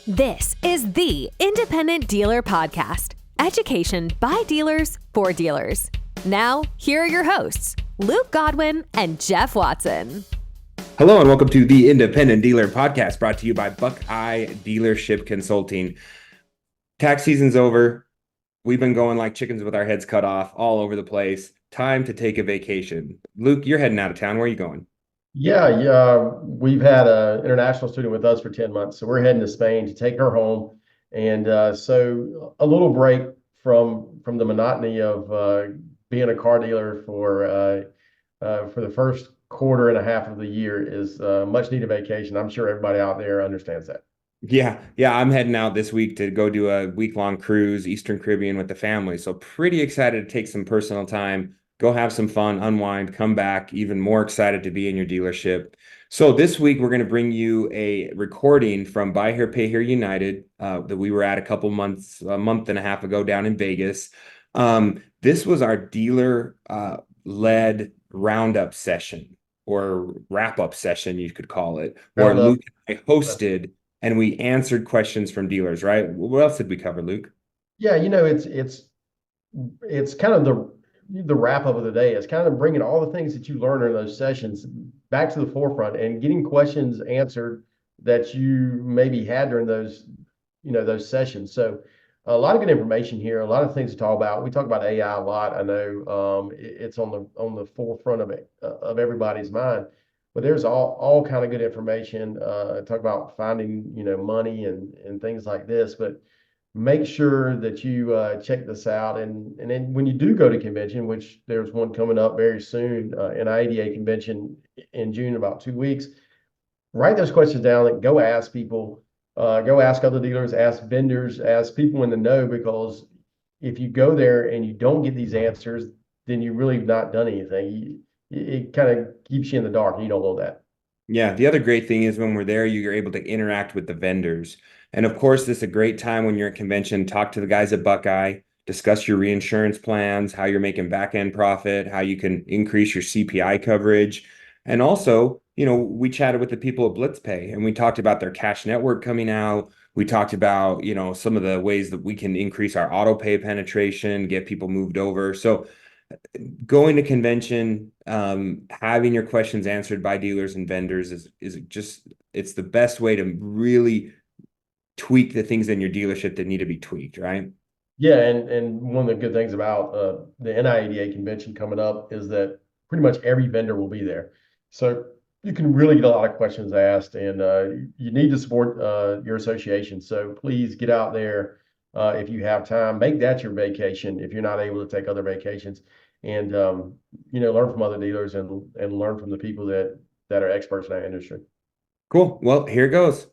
This is the Independent Dealer Podcast. Education by dealers for dealers. Now, here are your hosts, Luke Godwin and Jeff Watson. Hello and welcome to the Independent Dealer Podcast, brought to you by Buckeye Dealership Consulting. Tax season's over. We've been going like chickens with our heads cut off all over the place. Time to take a vacation. Luke, you're heading out of town. Where are you going? Yeah. We've had an international student with us for 10 months. So we're heading to Spain to take her home. And so a little break from the monotony of being a car dealer for the first quarter and a half of the year is much needed vacation. I'm sure everybody out there understands that. Yeah. I'm heading out this week to go do a week-long cruise, Eastern Caribbean with the family. So pretty excited to take some personal time, go have some fun, unwind, come back, even more excited to be in your dealership. So this week, we're going to bring you a recording from Buy Here, Pay Here United that we were at a month and a half ago down in Vegas. This was our dealer-led roundup session, or wrap-up session, you could call it, where Luke and I hosted and we answered questions from dealers, right? What else did we cover, Luke? Yeah, it's kind of the wrap up of the day. It's kind of bringing all the things that you learn in those sessions back to the forefront and getting questions answered that you maybe had during those sessions. So a lot of good information here, a lot of things to talk about. We talk about AI a lot. I know it's on the forefront of everybody's mind, but there's all kind of good information. Talk about finding money and things like this, but make sure that you check this out. And then when you do go to convention, which there's one coming up very soon, an IADA convention in June, about 2 weeks, write those questions down and go ask people, go ask other dealers, ask vendors, ask people in the know, because if you go there and you don't get these answers, then you really have not done anything. It kind of keeps you in the dark, and you don't want that. Yeah, the other great thing is when we're there, you're able to interact with the vendors. And of course, this is a great time when you're at convention, talk to the guys at Buckeye, discuss your reinsurance plans, how you're making back-end profit, how you can increase your CPI coverage. And also, we chatted with the people at Blytzpay and we talked about their cash network coming out. We talked about, some of the ways that we can increase our auto pay penetration, get people moved over. So going to convention, having your questions answered by dealers and vendors is just, it's the best way to really tweak the things in your dealership that need to be tweaked, right? Yeah, and one of the good things about the NIADA convention coming up is that pretty much every vendor will be there. So you can really get a lot of questions asked, and you need to support your association. So please get out there if you have time. Make that your vacation if you're not able to take other vacations, and learn from other dealers and learn from the people that are experts in our industry. Cool. Well, here goes.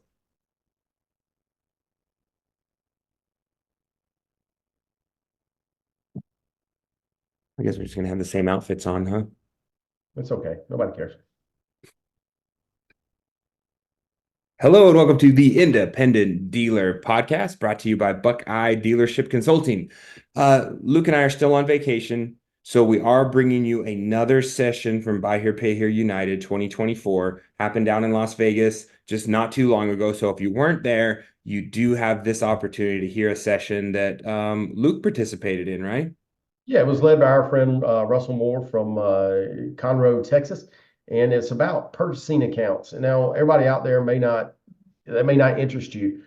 I guess we're just going to have the same outfits on, huh? It's okay. Nobody cares. Hello and welcome to the Independent Dealer Podcast, brought to you by Buckeye Dealership Consulting. Luke and I are still on vacation, so we are bringing you another session from Buy Here, Pay Here United 2024. Happened down in Las Vegas just not too long ago. So if you weren't there, you do have this opportunity to hear a session that Luke participated in, right? Yeah, it was led by our friend Russell Moore from Conroe, Texas, and it's about purchasing accounts. And now everybody out there may not interest you,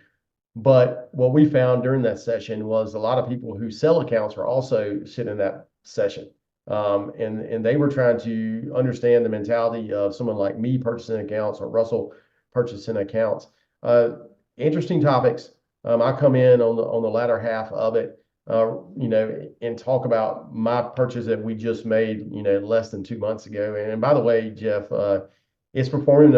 but what we found during that session was a lot of people who sell accounts were also sitting in that session, and they were trying to understand the mentality of someone like me purchasing accounts or Russell purchasing accounts. Interesting topics. I come in on the latter half of it. And talk about my purchase that we just made, less than 2 months ago. And by the way, Jeff, it's performing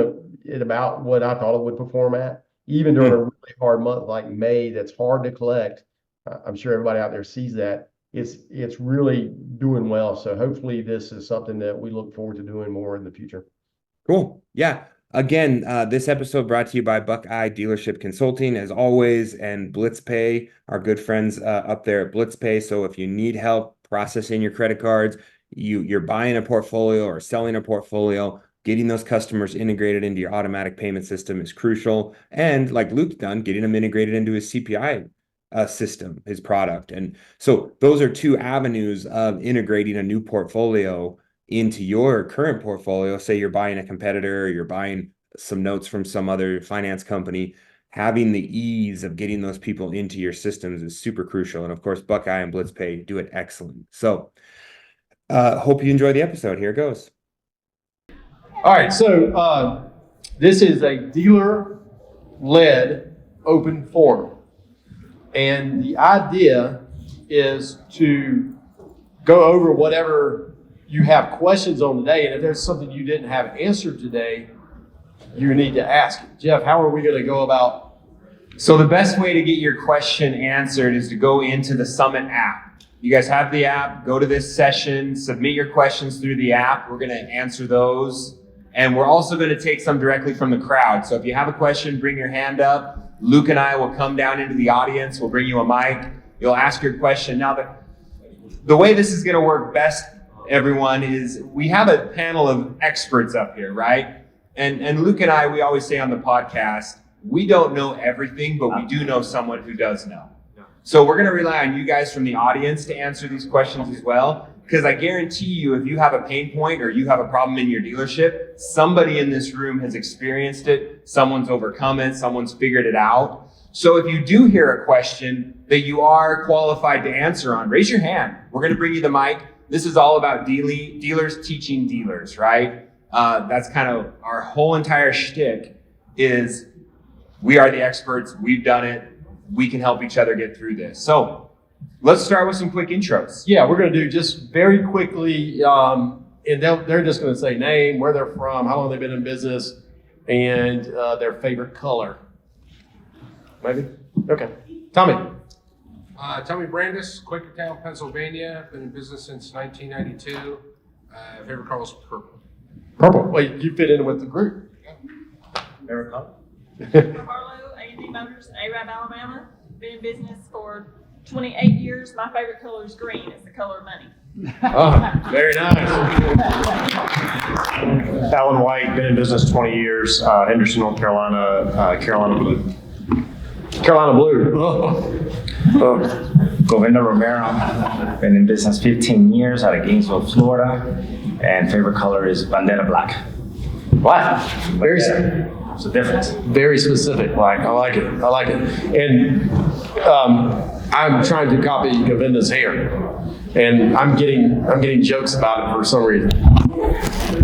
at about what I thought it would perform at, even during a really hard month like May. That's hard to collect. I'm sure everybody out there sees that. It's really doing well. So hopefully this is something that we look forward to doing more in the future. Cool. Yeah. Again, this episode brought to you by Buckeye Dealership Consulting, as always, and Blytzpay, our good friends up there at Blytzpay. So if you need help processing your credit cards, you're buying a portfolio or selling a portfolio, getting those customers integrated into your automatic payment system is crucial. And like Luke's done, getting them integrated into his CPI system, his product. And so those are two avenues of integrating a new portfolio into your current portfolio. Say you're buying a competitor, or you're buying some notes from some other finance company. Having the ease of getting those people into your systems is super crucial. And of course, Buckeye and Blytzpay do it excellent. So hope you enjoy the episode. Here it goes. All right, so this is a dealer-led open forum. And the idea is to go over whatever you have questions on today. And if there's something you didn't have answered today, you need to ask it. Jeff, how are we going to go about? So the best way to get your question answered is to go into the Summit app. You guys have the app, go to this session, submit your questions through the app. We're going to answer those. And we're also going to take some directly from the crowd. So if you have a question, bring your hand up. Luke and I will come down into the audience. We'll bring you a mic. You'll ask your question. Now, the way this is going to work best, everyone, is we have a panel of experts up here, right? And Luke and I, we always say on the podcast, we don't know everything, but we do know someone who does know. So we're going to rely on you guys from the audience to answer these questions as well. Because I guarantee you, if you have a pain point or you have a problem in your dealership, somebody in this room has experienced it, someone's overcome it, someone's figured it out. So if you do hear a question that you are qualified to answer on, raise your hand. We're going to bring you the mic. This is all about dealers teaching dealers, right? That's kind of our whole entire shtick is we are the experts. We've done it. We can help each other get through this. So let's start with some quick intros. Yeah, we're going to do just very quickly, and they're just going to say name, where they're from, how long they've been in business, and their favorite color. Maybe? Okay. Tommy. Tommy Brandis, Quakertown, Pennsylvania. Been in business since 1992. Favorite color is purple. Purple. Wait, you fit in with the group. Favorite color? Harlow, A&D Motors, Arab, Alabama. Been in business for 28 years. My favorite color is green. It's the color of money. Oh, very nice. Alan White, been in business 20 years, Henderson, North Carolina, Carolina Blue. Carolina Blue. Govinda Romero, been in business 15 years out of Gainesville, Florida, and favorite color is Bandera Black. Wow. Very It's a difference. Very specific. I like it. I like it. And I'm trying to copy Govinda's hair, and I'm getting jokes about it for some reason.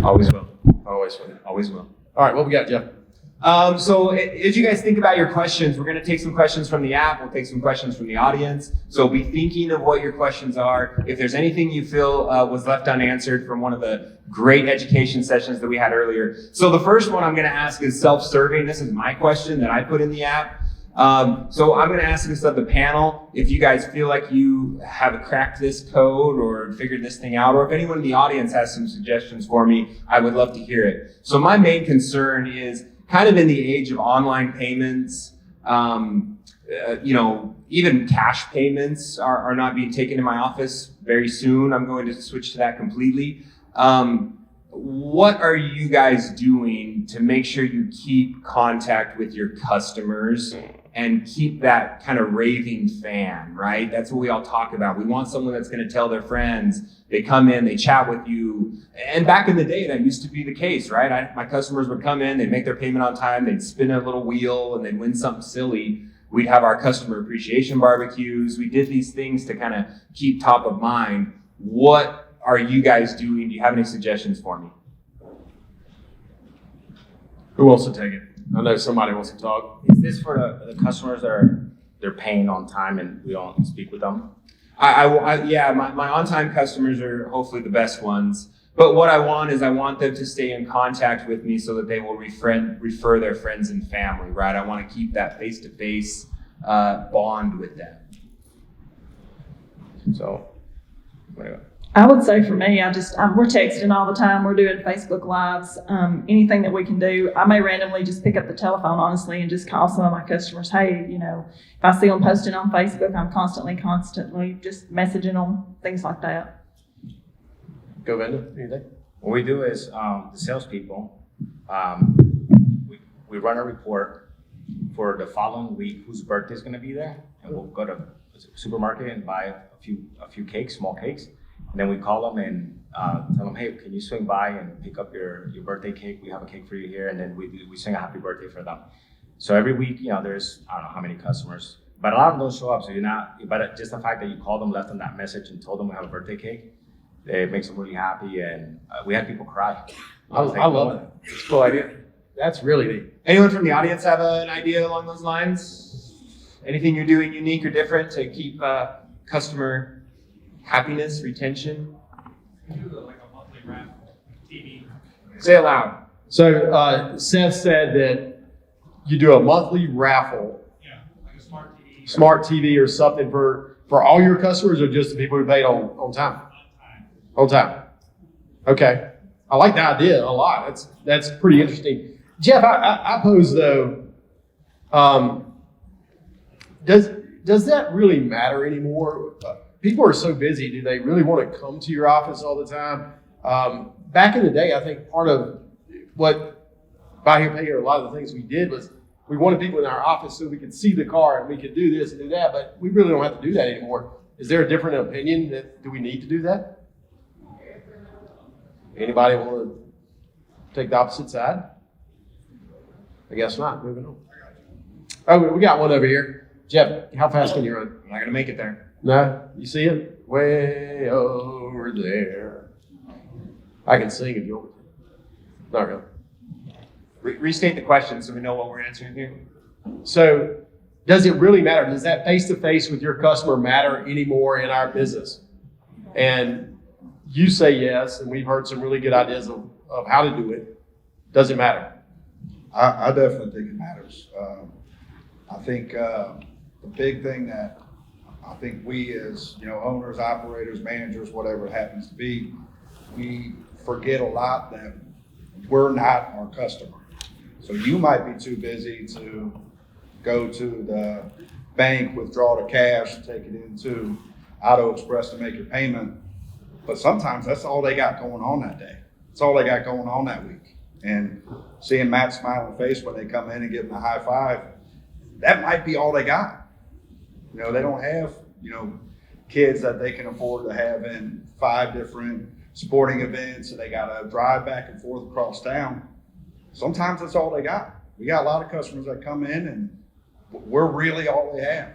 Always will. Always will. Always will. All right, what we got, Jeff? So as you guys think about your questions, we're going to take some questions from the app. We'll take some questions from the audience. So be thinking of what your questions are. If there's anything you feel was left unanswered from one of the great education sessions that we had earlier. So the first one I'm going to ask is self-serving. This is my question that I put in the app. So I'm going to ask this of the panel. If you guys feel like you have cracked this code or figured this thing out, or if anyone in the audience has some suggestions for me, I would love to hear it. So my main concern is kind of in the age of online payments, even cash payments are not being taken in my office very soon. I'm going to switch to that completely. What are you guys doing to make sure you keep contact with your customers and keep that kind of raving fan, right? That's what we all talk about. We want someone that's going to tell their friends. They come in, they chat with you. And back in the day, that used to be the case, right? My customers would come in, they'd make their payment on time, they'd spin a little wheel, and they'd win something silly. We'd have our customer appreciation barbecues. We did these things to kind of keep top of mind. What are you guys doing? Do you have any suggestions for me? Who wants to take it? I know somebody wants to talk. Is this for the customers that they're paying on time and we don't speak with them? My on-time customers are hopefully the best ones. But what I want is I want them to stay in contact with me so that they will refer their friends and family, right? I want to keep that face-to-face bond with them. So, whatever. I would say for me, we're texting all the time. We're doing Facebook Lives, anything that we can do. I may randomly just pick up the telephone, honestly, and just call some of my customers. Hey, if I see them posting on Facebook, I'm constantly just messaging them, things like that. Govinda, anything? What we do is the salespeople, we run a report for the following week whose birthday is going to be there, and we'll go to a supermarket and buy a few cakes, small cakes, and then we call them and tell them, hey, can you swing by and pick up your birthday cake? We have a cake for you here, and then we sing a happy birthday for them. So every week, there's I don't know how many customers, but a lot of those show up. So but just the fact that you called them, left them that message, and told them we have a birthday cake, it makes them really happy, and we had people cry. I love it. It's a cool idea. That's really neat. Anyone from the audience have an idea along those lines? Anything you're doing unique or different to keep customer happiness, retention? Like a monthly raffle, TV. Say it loud. So Seth said that you do a monthly raffle, Yeah, like a smart TV or something for all your customers, or just the people who paid on time? On time. Okay. I like the idea a lot. That's pretty interesting. Jeff, I pose though, does that really matter anymore? People are so busy. Do they really want to come to your office all the time? Back in the day, I think part of what Buy Here, Pay Here, a lot of the things we did was we wanted people in our office so we could see the car and we could do this and do that, but we really don't have to do that anymore. Is there a different opinion do we need to do that? Anybody want to take the opposite side? I guess not. Moving on. Oh, we got one over here. Jeff, how fast can you run? I'm not going to make it there. No? You see it? Way over there. I can sing if you want. Not really. Restate the question so we know what we're answering here. So, does it really matter? Does that face-to-face with your customer matter anymore in our business? And you say yes, and we've heard some really good ideas of how to do it. Does it matter? I definitely think it matters. I think the big thing that I think we as owners, operators, managers, whatever it happens to be, we forget a lot that we're not our customer. So you might be too busy to go to the bank, withdraw the cash, take it into Auto Express to make your payment. But sometimes that's all they got going on that day. That's all they got going on that week. And seeing Matt's smiling face when they come in and give them a high five, that might be all they got. They don't have, kids that they can afford to have in 5 different sporting events, and they got to drive back and forth across town. Sometimes that's all they got. We got a lot of customers that come in and we're really all they have.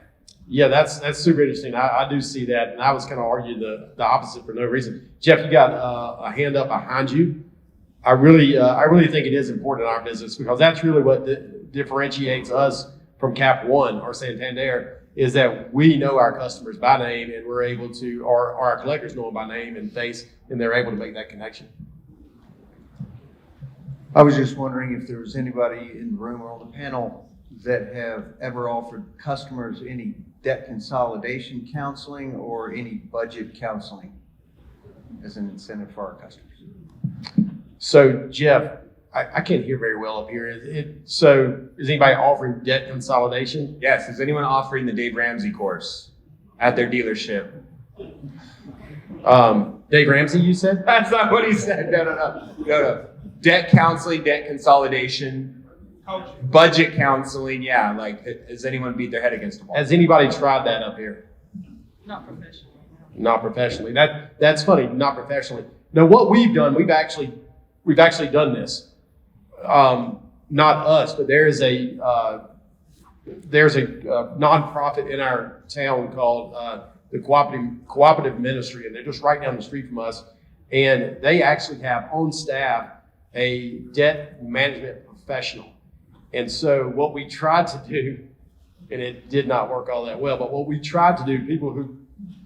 Yeah, that's super interesting. I do see that, and I was kind of arguing the opposite for no reason. Jeff, you got a hand up behind you. I really think it is important in our business because that's really what differentiates us from Cap One or Santander is that we know our customers by name and we're able to, or our collectors know them by name and face, and they're able to make that connection. I was just wondering if there was anybody in the room or on the panel that have ever offered customers any debt consolidation counseling or any budget counseling as an incentive for our customers. So Jeff, I can't hear very well up here. So is anybody offering debt consolidation? Yes. Is anyone offering the Dave Ramsey course at their dealership? Dave Ramsey, you said? That's not what he said. No. Debt counseling, debt consolidation, budget counseling. Yeah. Like, has anyone beat their head against the wall? Has anybody tried that up here? Not professionally. Not professionally. That's funny. Not professionally. Now, what we've done, we've actually done this. Not us, but there's a nonprofit in our town called the Cooperative Ministry, and they're just right down the street from us. And they actually have on staff a debt management professional. And so what we tried to do, and it did not work all that well, but what we tried to do, people who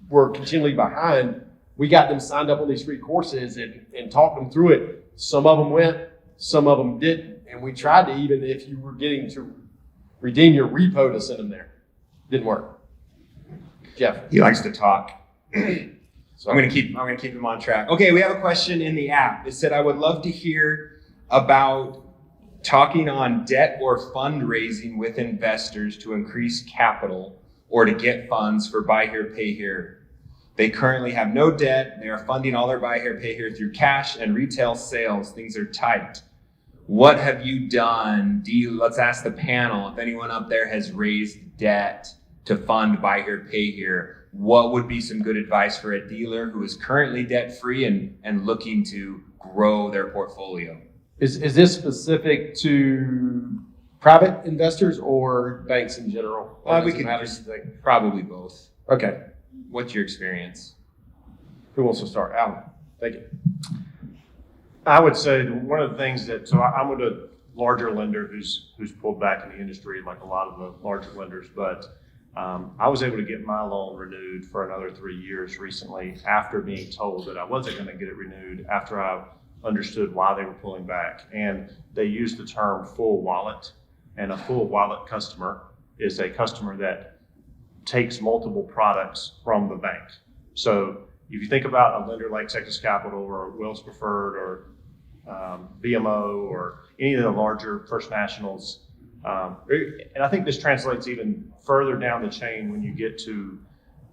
were continually behind, we got them signed up on these free courses and talked them through it. Some of them went, some of them didn't. And we tried to, even if you were getting to redeem your repo, to send them there. Didn't work. Jeff. He likes to talk. So I'm gonna keep him on track. Okay, we have a question in the app. It said, I would love to hear about talking on debt or fundraising with investors to increase capital or to get funds for Buy Here, Pay Here. They currently have no debt. They are funding all their buy here, pay here through cash and retail sales. Things are tight. What have you done? Let's ask the panel if anyone up there has raised debt to fund buy here, pay here. What would be some good advice for a dealer who is currently debt free and looking to grow their portfolio? Is this specific to private investors or banks in general? We could just probably both. Okay. What's your experience? Who wants to start? Alan, thank you. I would say one of the things so I'm with a larger lender who's pulled back in the industry like a lot of the larger lenders, but I was able to get my loan renewed for another 3 years recently after being told that I wasn't going to get it renewed after I understood why they were pulling back. And they used the term full wallet, and a full wallet customer is a customer that takes multiple products from the bank. So if you think about a lender like Texas Capital or Wells Preferred or BMO or any of the larger First Nationals, and I think this translates even further down the chain when you get to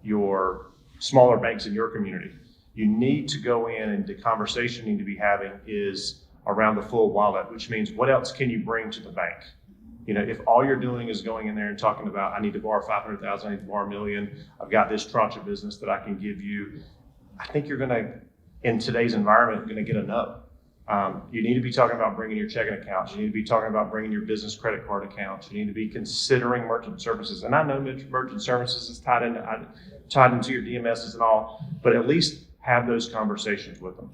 your smaller banks in your community. You need to go in, and the conversation you need to be having is around the full wallet, which means what else can you bring to the bank? You know, if all you're doing is going in there and talking about, I need to borrow $500,000, I need to borrow $1 million, I've got this tranche of business that I can give you, I think you're going to, in today's environment, going to get a no. You need to be talking about bringing your checking accounts. You need to be talking about bringing your business credit card accounts. You need to be considering merchant services. And I know merchant services is tied into your DMSs and all, but at least have those conversations with them.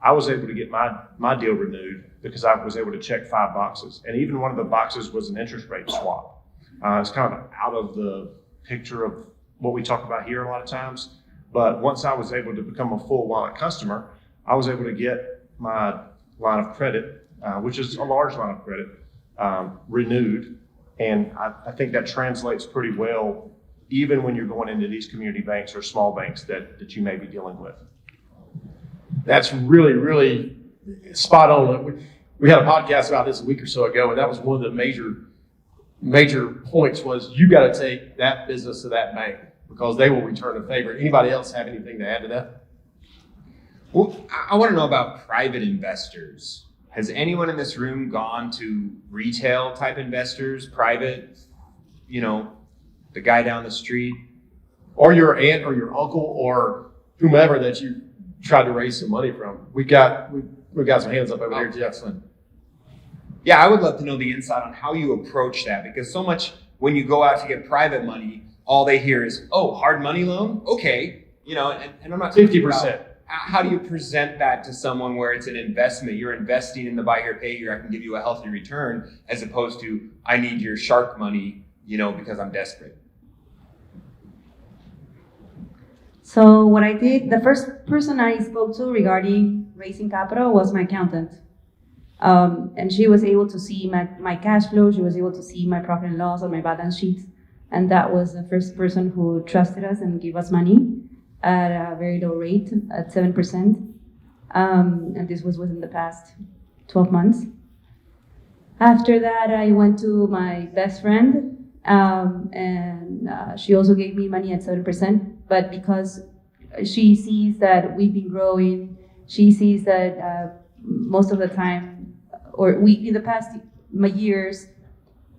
I was able to get my deal renewed because I was able to check 5 boxes. And even one of the boxes was an interest rate swap. It's kind of out of the picture of what we talk about here a lot of times. But once I was able to become a full wallet customer, I was able to get my line of credit, which is a large line of credit, renewed. And I think that translates pretty well, even when you're going into these community banks or small banks that you may be dealing with. That's really, really spot on. We had a podcast about this a week or so ago, and that was one of the major points was you got to take that business to that bank because they will return a favor. Anybody else have anything to add to that? Well, I want to know about private investors. Has anyone in this room gone to retail type investors, private, the guy down the street? Or your aunt or your uncle or whomever that you tried to raise some money from. We've got some hands up over here, Jefferson. Yeah, I would love to know the insight on how you approach that, because so much when you go out to get private money, all they hear is, oh, hard money loan? Okay. And I'm not 50%. How do you present that to someone where it's an investment? You're investing in the buy here, pay here, I can give you a healthy return, as opposed to, I need your shark money, because I'm desperate. So what I did, the first person I spoke to regarding raising capital was my accountant. And she was able to see my cash flow. She was able to see my profit and loss on my balance sheet. And that was the first person who trusted us and gave us money at a very low rate, at 7%. And this was within the past 12 months. After that, I went to my best friend, and she also gave me money at 7%. But because she sees that we've been growing, she sees that most of the time, in the past years,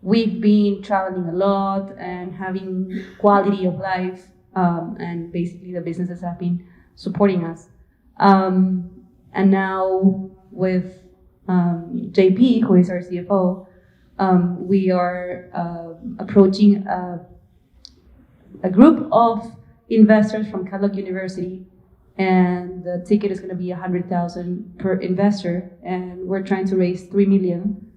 we've been traveling a lot and having quality of life, and basically the businesses have been supporting us. And now with JP, who is our CFO, we are approaching a group of investors from Kellogg University, and the ticket is going to be $100,000 per investor, and we're trying to raise $3 million.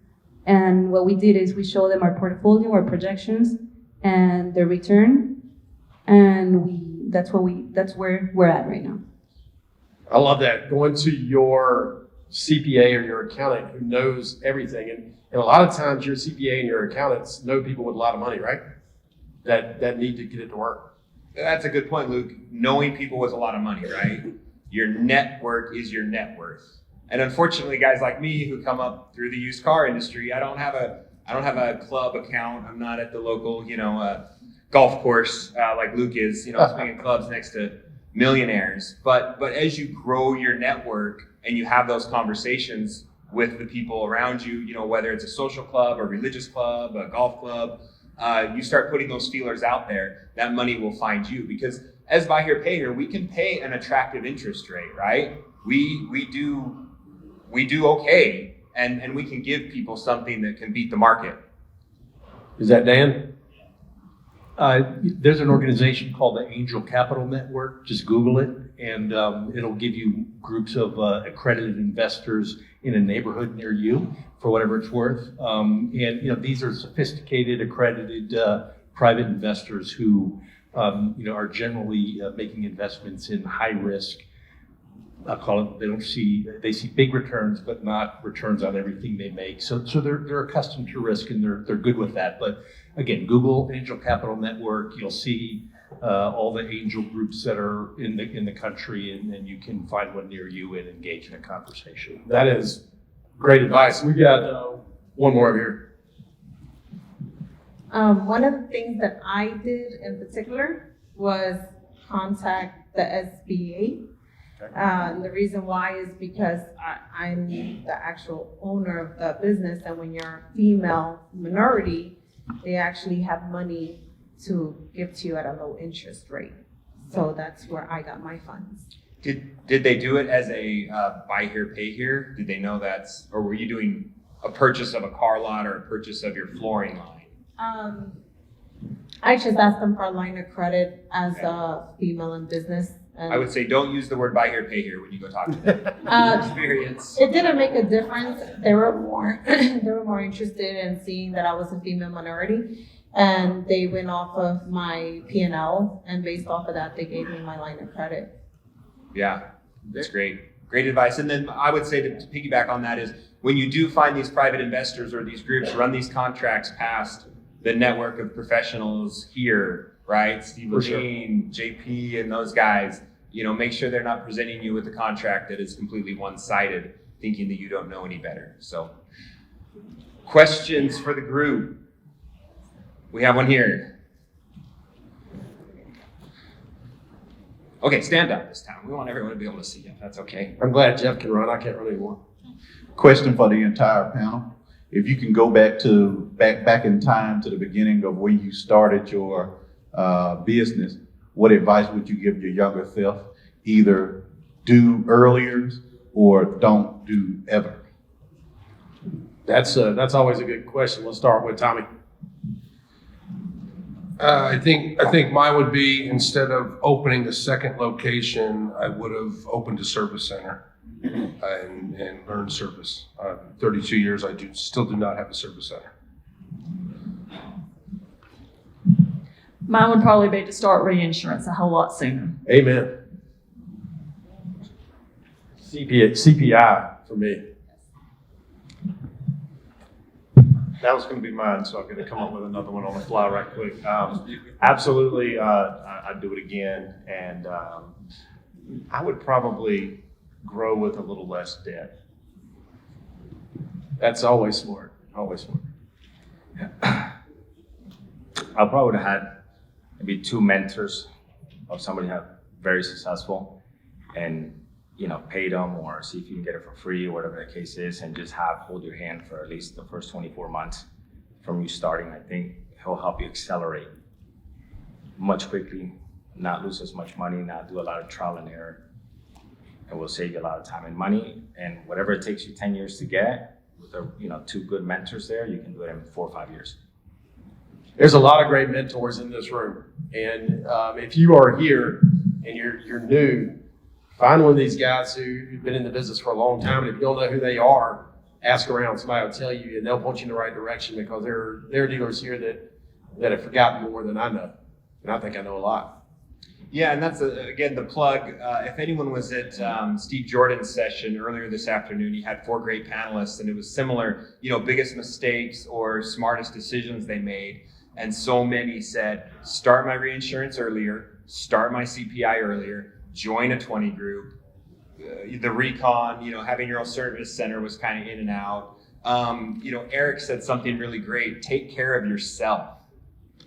And what we did is we show them our portfolio, our projections, and the return, and that's where we're at right now. I love that. Going to your CPA or your accountant who knows everything, and a lot of times your CPA and your accountants know people with a lot of money, right? That need to get it to work. That's a good point, Luke. Knowing people with a lot of money, right? Your network is your net worth. And unfortunately, guys like me who come up through the used car industry, I don't have a club account. I'm not at the local, golf course like Luke is, swinging clubs next to millionaires. But as you grow your network and you have those conversations with the people around you, you know, whether it's a social club, a religious club, a golf club, you start putting those feelers out there, that money will find you. Because as buy here, pay here, we can pay an attractive interest rate, right? We do okay, and we can give people something that can beat the market. Is that Dan? There's an organization called the Angel Capital Network. Just Google it, and it'll give you groups of accredited investors in a neighborhood near you for whatever it's worth. And you know, these are sophisticated, accredited private investors who you know, are generally making investments in high risk. I'll call it. They see big returns, but not returns on everything they make. So they're accustomed to risk, and they're good with that. But again, Google Angel Capital Network. You'll see all the angel groups that are in the country, and you can find one near you and engage in a conversation. That is great advice. We got one more over here. One of the things that I did in particular was contact the SBA. The reason why is because I'm the actual owner of the business, and when you're a female minority, they actually have money to give to you at a low interest rate. So that's where I got my funds. Did they do it as a buy here, pay here? Did they know that's, or were you doing a purchase of a car lot or a purchase of your flooring line? I just asked them for a line of credit as a female in business. And I would say don't use the word buy here, pay here when you go talk to them. Experience. It didn't make a difference. They were more interested in seeing that I was a female minority, and they went off of my P&L, and based off of that, they gave me my line of credit. Yeah, that's great. Great advice. And then I would say to piggyback on that is when you do find these private investors or these groups, run these contracts past the network of professionals here, right? Steve Levine, JP, and those guys, you know, make sure they're not presenting you with a contract that is completely one-sided, thinking that you don't know any better. So, questions for the group? We have one here. Okay, stand up this time. We want everyone to be able to see you. That's okay. I'm glad Jeff can run. I can't run anymore. Question for the entire panel. If you can go back in time to the beginning of when you started your business, what advice would you give your younger self? Either do earlier or don't do ever. That's always a good question. Let's start with Tommy. I think mine would be, instead of opening the second location, I would have opened a service center and learned service. 32 years, I still do not have a service center. Mine would probably be to start reinsurance a whole lot sooner. Amen. CPI for me. That was going to be mine, so I'm going to come up with another one on the fly right quick. Absolutely, I'd do it again, and I would probably grow with a little less debt. That's always smart. Always smart. I probably would have had maybe 2 mentors of somebody who's very successful, and pay them or see if you can get it for free or whatever the case is, and just hold your hand for at least the first 24 months from you starting. I think he'll help you accelerate much quickly, not lose as much money, not do a lot of trial and error, and will save you a lot of time and money. And whatever it takes you 10 years to get, with 2 good mentors there, you can do it in 4 or 5 years. There's a lot of great mentors in this room, and if you are here and you're new, find one of these guys who've been in the business for a long time, and if you don't know who they are, ask around. Somebody will tell you, and they'll point you in the right direction, because there are dealers here that have forgotten more than I know, and I think I know a lot. Yeah, and that's, again, the plug. If anyone was at Steve Jordan's session earlier this afternoon, he had 4 great panelists, and it was similar, biggest mistakes or smartest decisions they made. And so many said, start my reinsurance earlier, start my CPI earlier, join a 20 group. The recon, having your own service center was kind of in and out. Eric said something really great. Take care of yourself.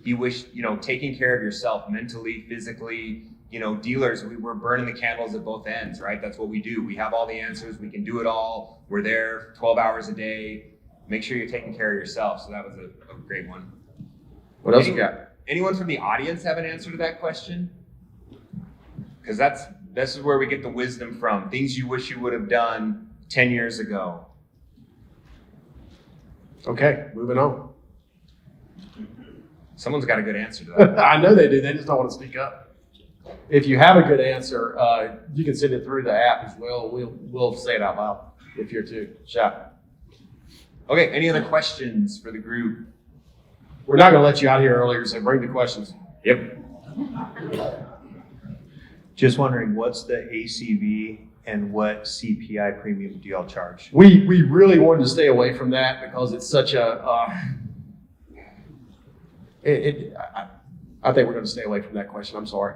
He wished, taking care of yourself mentally, physically, dealers, we're burning the candles at both ends, right? That's what we do. We have all the answers. We can do it all. We're there 12 hours a day. Make sure you're taking care of yourself. So that was a great one. What else you got? Anyone from the audience have an answer to that question? Because this is where we get the wisdom from. Things you wish you would have done 10 years ago. Okay, moving on. Someone's got a good answer to that. I know they do. They just don't want to speak up. If you have a good answer, you can send it through the app as well. We'll say it out loud if you're too shy. Okay, any other questions for the group? We're not going to let you out here earlier, so bring the questions. Yep. Just wondering, what's the ACV and what CPI premium do y'all charge? We really wanted to stay away from that because it's such a. I think we're going to stay away from that question. I'm sorry.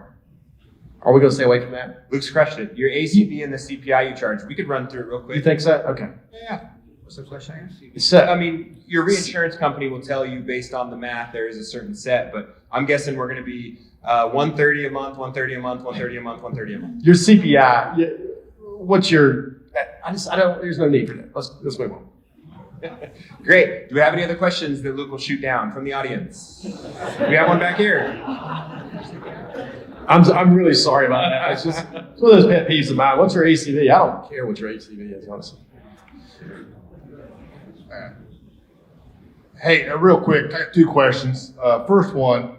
Are we going to stay away from that? Luke's crushed it. Your ACV and the CPI you charge, we could run through it real quick. You think so? Okay. Yeah. What's the question? I mean, your reinsurance company will tell you based on the math there is a certain set, but I'm guessing we're going to be 130 a month, 130 a month, 130 a month, 130 a month. Your CPI. What's your? I don't. There's no need for that. Let's move on. Great. Do we have any other questions that Luke will shoot down from the audience? We have one back here. I'm really sorry about that. It's one of those pet peeves of mine. What's your ACV? I don't care what your ACV is, honestly. Hey, real quick, I got two questions. First one,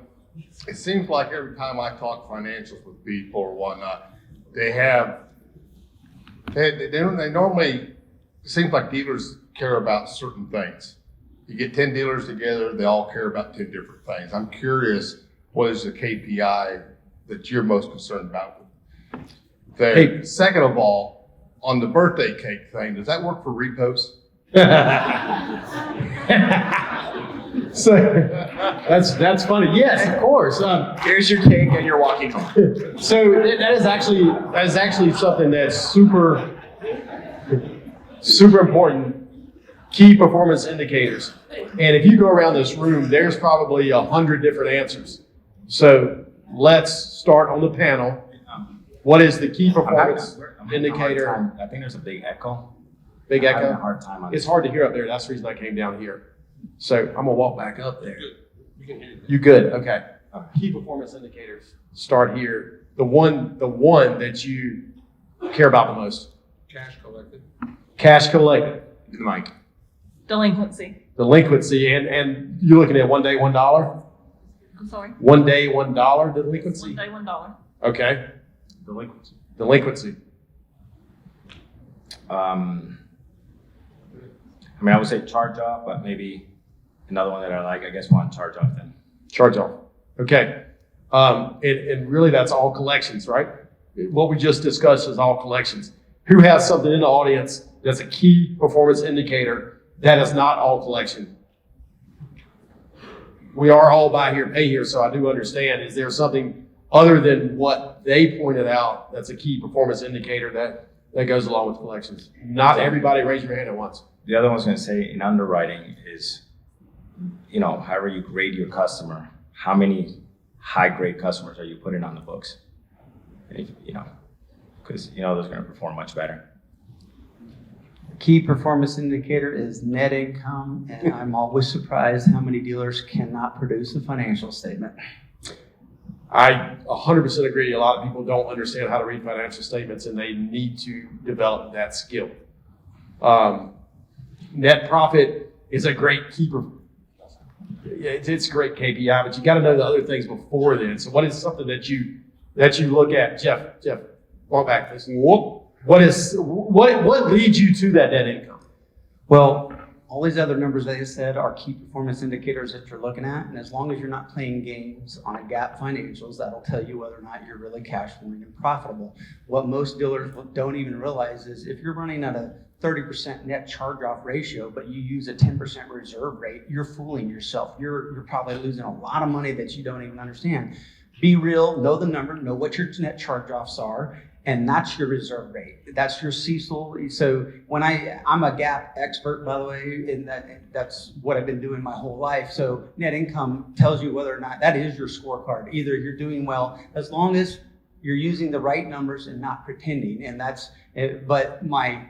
it seems like every time I talk financials with people or whatnot, they normally, it seems like dealers care about certain things. You get 10 dealers together, they all care about 10 different things. I'm curious, what is the KPI that you're most concerned about? Hey. Second of all, on the birthday cake thing, does that work for repos? So that's funny. Yes, of course. Here's your cake and you're walking home. So that is actually something that's super important. Key performance indicators. And if you go around this room, there's probably 100 different answers. So let's start on the panel. What is the key performance indicator? I think there's a big echo. Big I'm having echo? a hard time on It's hard to hear up there. That's the reason I came down here. So I'm gonna walk back up there. You can hear you. You good? Okay. Key performance indicators start here. The one that you care about the most. Cash collected. Cash collected. The mic. Delinquency. Delinquency, and you're looking at 1 day, $1? I'm sorry. 1 day, $1 delinquency? 1 day, $1. Okay. Delinquency. I mean, I would say charge off, but maybe another one that I like, I guess one charge off then. Charge off. Okay. And really that's all collections, right? What we just discussed is all collections. Who has something in the audience that's a key performance indicator that is not all collection? We are all buy here, pay here, so I do understand. Is there something other than what they pointed out that's a key performance indicator that goes along with collections? Not everybody raise your hand at once. The other one I was going to say in underwriting is, however you grade your customer, how many high grade customers are you putting on the books? And if, because those are going to perform much better. Key performance indicator is net income, and I'm always surprised how many dealers cannot produce a financial statement. I 100% agree. A lot of people don't understand how to read financial statements, and they need to develop that skill. Net profit is a great keeper. It's a great KPI, but you got to know the other things before then. So what is something that you look at? Jeff, walk back. Listen. What leads you to that net income? Well, all these other numbers that I said are key performance indicators that you're looking at, and as long as you're not playing games on a GAAP financials, that'll tell you whether or not you're really cash flowing and profitable. What most dealers don't even realize is if you're running at a 30% net charge-off ratio, but you use a 10% reserve rate, you're fooling yourself. You're probably losing a lot of money that you don't even understand. Be real, know the number, know what your net charge-offs are, and that's your reserve rate. That's your CECL. So when I'm a GAAP expert, by the way, and that's what I've been doing my whole life. So net income tells you whether or not that is your scorecard. Either you're doing well, as long as you're using the right numbers and not pretending. And that's, but my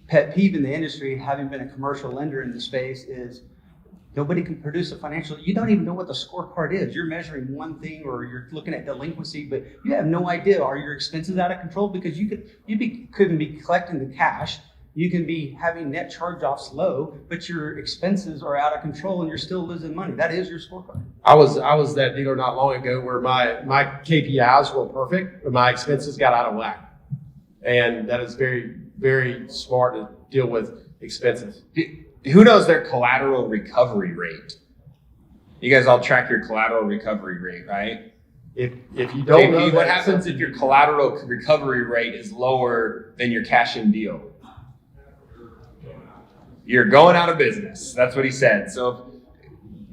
pet peeve in the industry, having been a commercial lender in the space, is nobody can produce a financial. You don't even know what the scorecard is. You're measuring one thing, or you're looking at delinquency, but you have no idea. Are your expenses out of control? Because couldn't be collecting the cash. You can be having net charge-offs low, but your expenses are out of control and you're still losing money. That is your scorecard. I was that dealer not long ago where my KPIs were perfect, but my expenses got out of whack. And that is very, very smart to deal with expenses. Who knows their collateral recovery rate? You guys all track your collateral recovery rate, right? If you don't know what happens if your collateral recovery rate is lower than your cash in deal? You're going out of business. That's what he said. So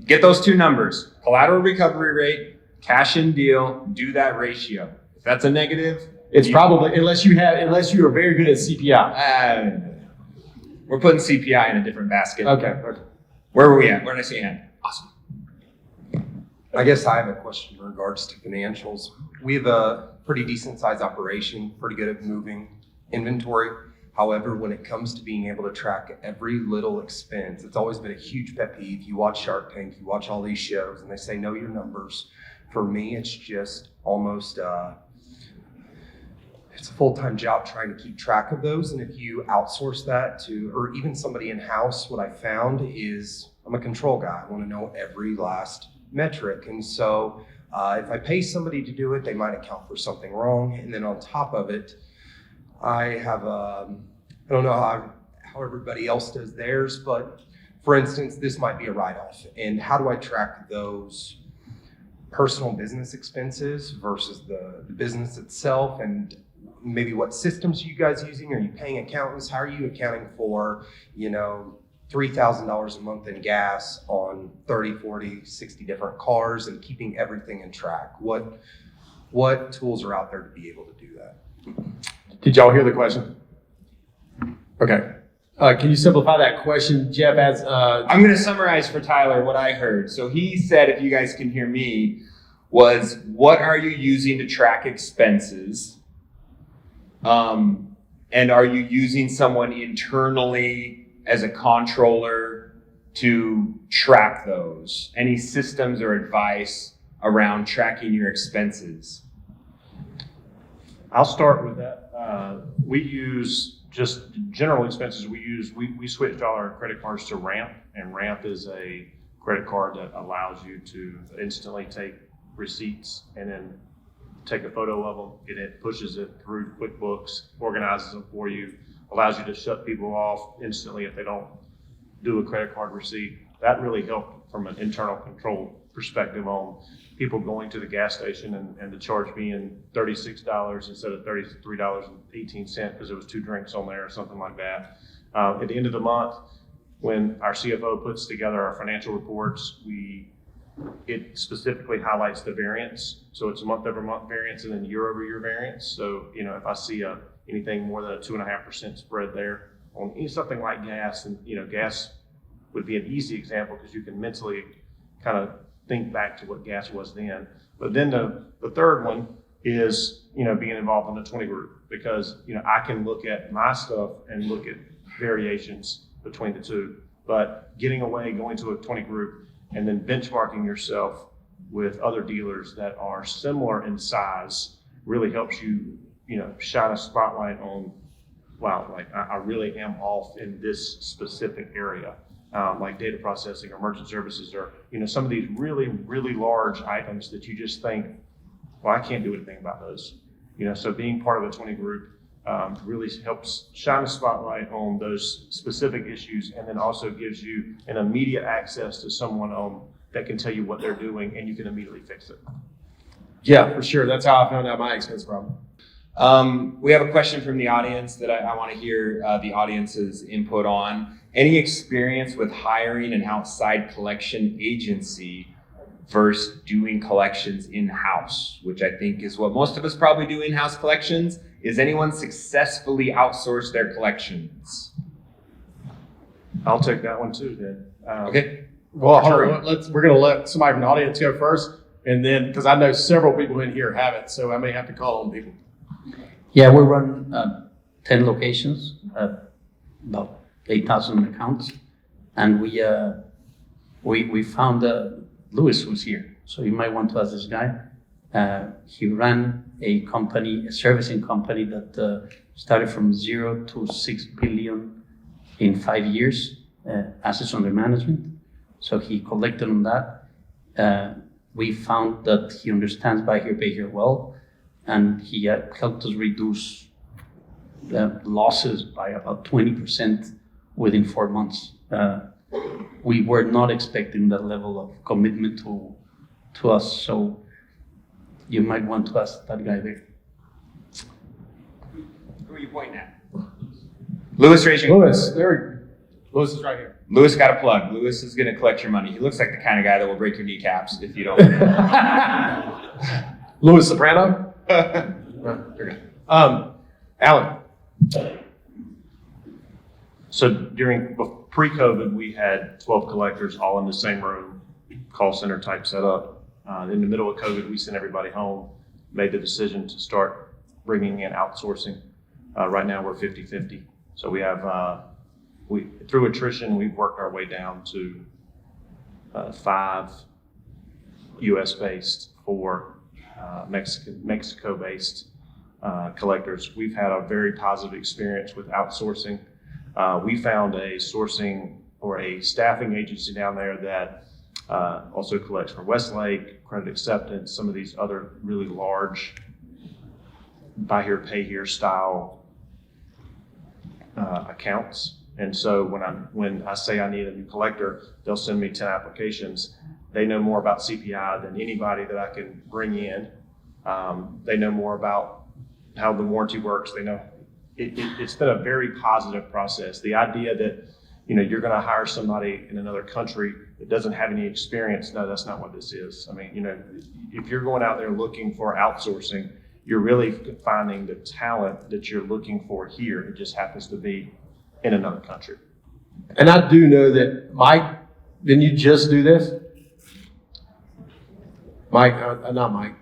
get those two numbers: collateral recovery rate, cash in deal. Do that ratio. If that's a negative, it's probably, unless you are very good at CPI. We're putting CPI in a different basket. Okay. Where were we at? Where did I see a hand? Awesome. I guess I have a question in regards to financials. We have a pretty decent sized operation, pretty good at moving inventory. However, when it comes to being able to track every little expense, it's always been a huge pet peeve. You watch Shark Tank, you watch all these shows, and they say, know your numbers. For me, it's just almost, it's a full-time job trying to keep track of those. And if you outsource that to, or even somebody in-house, what I found is I'm a control guy. I want to know every last metric. And so if I pay somebody to do it, they might account for something wrong. And then on top of it, I have I don't know how everybody else does theirs, but for instance, this might be a write-off. And how do I track those personal business expenses versus the business itself? And maybe what systems are you guys using? Are you paying accountants? How are you accounting for, $3,000 a month in gas on 30, 40, 60 different cars and keeping everything in track? What tools are out there to be able to do that? Did y'all hear the question? Okay. Can you simplify that question, Jeff? I'm going to summarize for Tyler what I heard. So he said, if you guys can hear me, was what are you using to track expenses? And are you using someone internally as a controller to track those? Any systems or advice around tracking your expenses? I'll start with that. We use just general expenses. We switched all our credit cards to Ramp, and Ramp is a credit card that allows you to instantly take receipts and then take a photo of them, and it pushes it through QuickBooks, organizes them for you, allows you to shut people off instantly if they don't do a credit card receipt. That really helped from an internal control perspective on people going to the gas station and the charge being $36 instead of $33.18 because there was 2 drinks on there or something like that. At the end of the month, when our CFO puts together our financial reports, it specifically highlights the variance. So it's month-over-month variance and then year-over-year variance. So, if I see anything more than a 2.5% spread there on something like gas, and gas would be an easy example because you can mentally kind of think back to what gas was then. But then the third one is, being involved in the 20 group, because, I can look at my stuff and look at variations between the two. But getting away, going to a 20 group, and then benchmarking yourself with other dealers that are similar in size really helps you, shine a spotlight on, wow, like I really am off in this specific area. Like data processing or merchant services, or some of these really, really large items that you just think, well, I can't do anything about those. So being part of a 20 group really helps shine a spotlight on those specific issues, and then also gives you an immediate access to someone that can tell you what they're doing, and you can immediately fix it. Yeah, for sure. That's how I found out my expense problem. We have a question from the audience that I want to hear the audience's input on. Any experience with hiring an outside collection agency versus doing collections in-house, which I think is what most of us probably do, in-house collections. Is anyone successfully outsourced their collections? I'll take that one too, then. Okay. Well, we're going to let somebody from the audience go first. And then, because I know several people in here have it, so I may have to call on people. Yeah, we run 10 locations, about 8,000 accounts, and we found Lewis, who's here. So you might want to ask this guy. He ran a company, a servicing company that started from 0 to 6 billion in 5 years, assets under management. So he collected on that. We found that he understands buy here, pay here well, and he helped us reduce losses by about 20% within 4 months. We were not expecting that level of commitment to us, so you might want to ask that guy there. Who are you pointing at? Lewis, raise your Lewis, Lewis is right here. Lewis got a plug. Lewis is going to collect your money. He looks like the kind of guy that will break your kneecaps if you don't. Louis Soprano? Okay. Alan. So pre-COVID, we had 12 collectors all in the same room, call center type setup. In the middle of COVID, we sent everybody home, made the decision to start bringing in outsourcing. Right now we're 50-50. So we have, through attrition, we've worked our way down to 5 US-based, 4 Mexico-based collectors. We've had a very positive experience with outsourcing. We found a sourcing or a staffing agency down there that also collects for Westlake, Credit Acceptance, some of these other really large buy here, pay here style accounts. And so when I say I need a new collector, they'll send me 10 applications. They know more about CPI than anybody that I can bring in. They know more about how the warranty works. They know it's been a very positive process. The idea that you're going to hire somebody in another country that doesn't have any experience, no, that's not what this is. I mean, if you're going out there looking for outsourcing, you're really finding the talent that you're looking for here. It just happens to be in another country. And I do know that Mike, didn't you just do this? Mike, not Mike.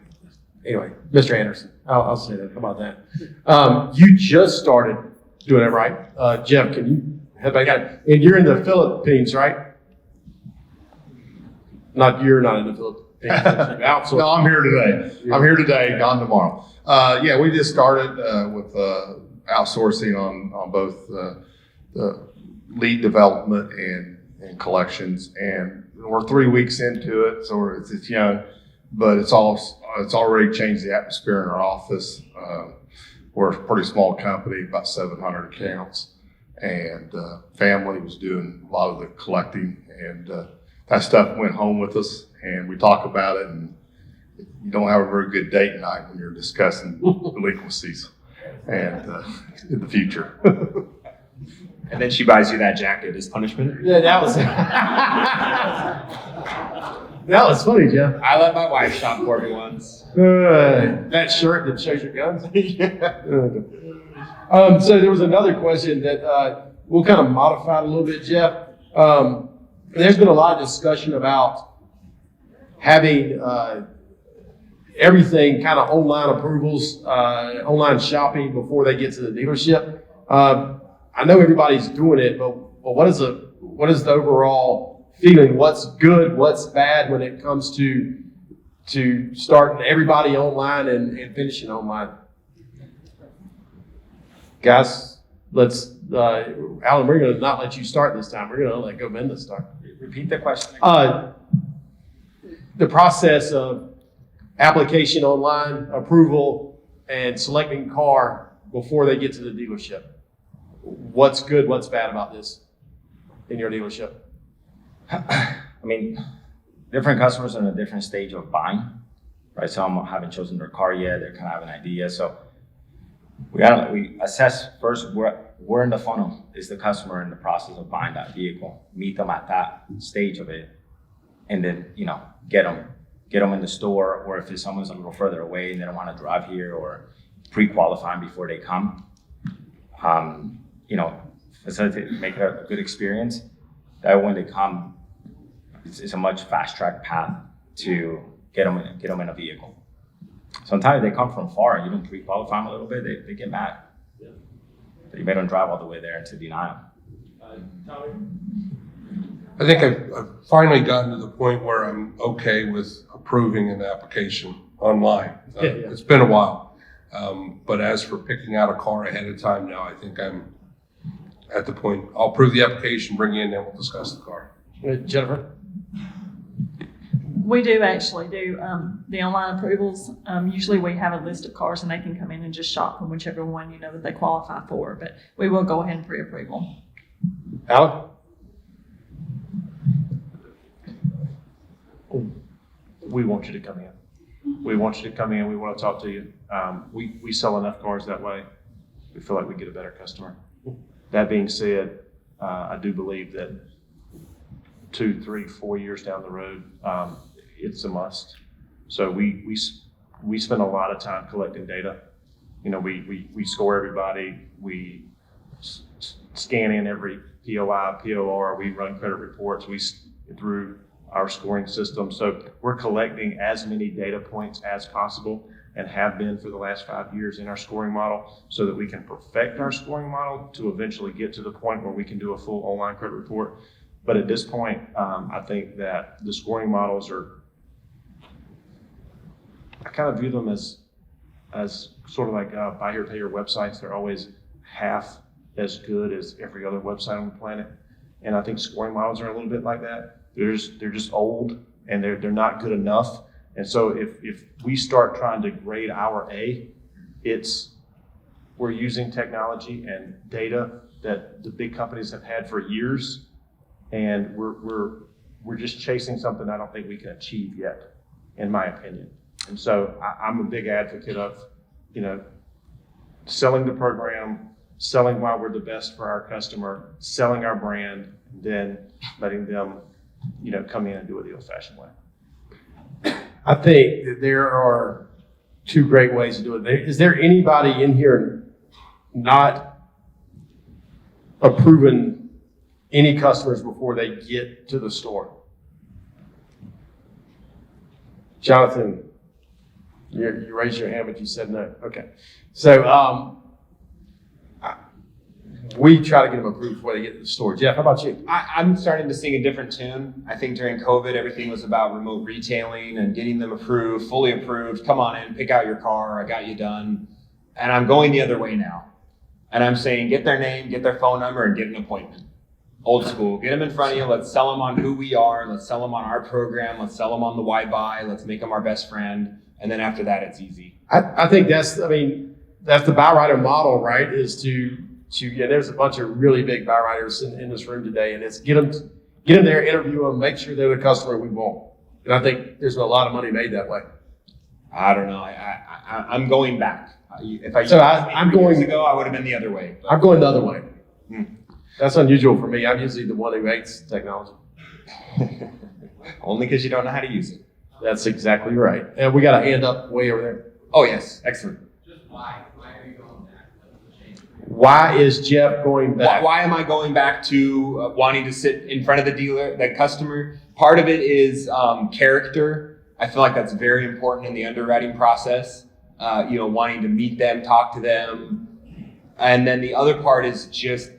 Anyway, Mr. Anderson, I'll say that. How about that? You just started doing it, right? Jeff, can you head back out? And you're in the Philippines, right? You're not in the Philippines. No, I'm here today. I'm here today, gone tomorrow. Yeah, we just started with outsourcing on both the lead development and collections, and we're 3 weeks into it, so it's young, but it's already changed the atmosphere in our office. We're a pretty small company, about 700 accounts, and family was doing a lot of the collecting, and that stuff went home with us, and we talk about it, and you don't have a very good date night when you're discussing delinquencies and in the future. And then she buys you that jacket as punishment. Yeah, that was funny, Jeff. I let my wife shop for me once. That shirt that shows your guns. Yeah. So there was another question that we'll kind of modify a little bit, Jeff. There's been a lot of discussion about having everything kind of online approvals, online shopping before they get to the dealership. I know everybody's doing it, but what is the overall feeling? What's good? What's bad when it comes to starting everybody online and finishing online? Guys, let's Alan, we're going to not let you start this time. We're going to let Govinda start. Repeat the question. The process of application online, approval, and selecting car before they get to the dealership. What's good, what's bad about this in your dealership? I mean, different customers are in a different stage of buying, right? Some haven't chosen their car yet, they kind of have an idea. So we assess first where in the funnel is the customer in the process of buying that vehicle, meet them at that stage of it, and then, get them in the store, or if someone's a little further away and they don't want to drive here, or pre-qualifying before they come. Facilitate, make it a good experience. That when they come, it's a much fast track path to get them in a vehicle. Sometimes they come from far and you don't pre-qualify them a little bit, they get mad. Yeah. You made them drive all the way there into denial. I think I've finally gotten to the point where I'm okay with approving an application online. It's been a while. But as for picking out a car ahead of time now, I think I'm at the point, I'll approve the application, bring you in, and we'll discuss the car. Jennifer? We do actually do the online approvals. Usually we have a list of cars and they can come in and just shop from whichever one that they qualify for, but we will go ahead and pre-approval. Alan? We want you to come in. We want you to come in. We want to talk to you. We sell enough cars that way. We feel like we get a better customer. That being said, I do believe that 2, 3, 4 years down the road, it's a must. So we spend a lot of time collecting data. We score everybody. We scan in every POI, POR. We run credit reports. Through our scoring system. So we're collecting as many data points as possible and have been for the last 5 years in our scoring model so that we can perfect our scoring model to eventually get to the point where we can do a full online credit report. But at this point, I think that the scoring models I kind of view them as sort of like buy here, pay your websites. They're always half as good as every other website on the planet. And I think scoring models are a little bit like that. They're just old and they're not good enough. And so if we start trying to grade our A, we're using technology and data that the big companies have had for years, and we're just chasing something I don't think we can achieve yet, in my opinion. And so I'm a big advocate of, selling the program, selling why we're the best for our customer, selling our brand, then letting them come in and do it the old-fashioned way. I think that there are 2 great ways to do it. Is there anybody in here not approving any customers before they get to the store? Jonathan, you raised your hand, but you said no. Okay. So we try to get them approved before they get to the store. Jeff, how about you? I'm starting to sing a different tune. I think during COVID, everything was about remote retailing and getting them approved, fully approved. Come on in, pick out your car. I got you done. And I'm going the other way now. And I'm saying, get their name, get their phone number, and get an appointment. Old school. Get them in front of you. Let's sell them on who we are. Let's sell them on our program. Let's sell them on the why buy. Let's make them our best friend. And then after that, it's easy. I think that's the buy rider model, right? Is to there's a bunch of really big buy riders in this room today, and it's get them there, interview them, make sure they're the customer we want. And I think there's a lot of money made that way. I don't know. I'm going back. I'm going years ago, I would have been the other way. But. I'm going the other way. That's unusual for me. I'm usually the one who hates technology. Only because you don't know how to use it. That's exactly right. And we got a hand up way over there. Oh yes, excellent. Just why are you going back? Why is Jeff going back? Why am I going back to wanting to sit in front of the customer? Part of it is character. I feel like that's very important in the underwriting process. Wanting to meet them, talk to them. And then the other part is just,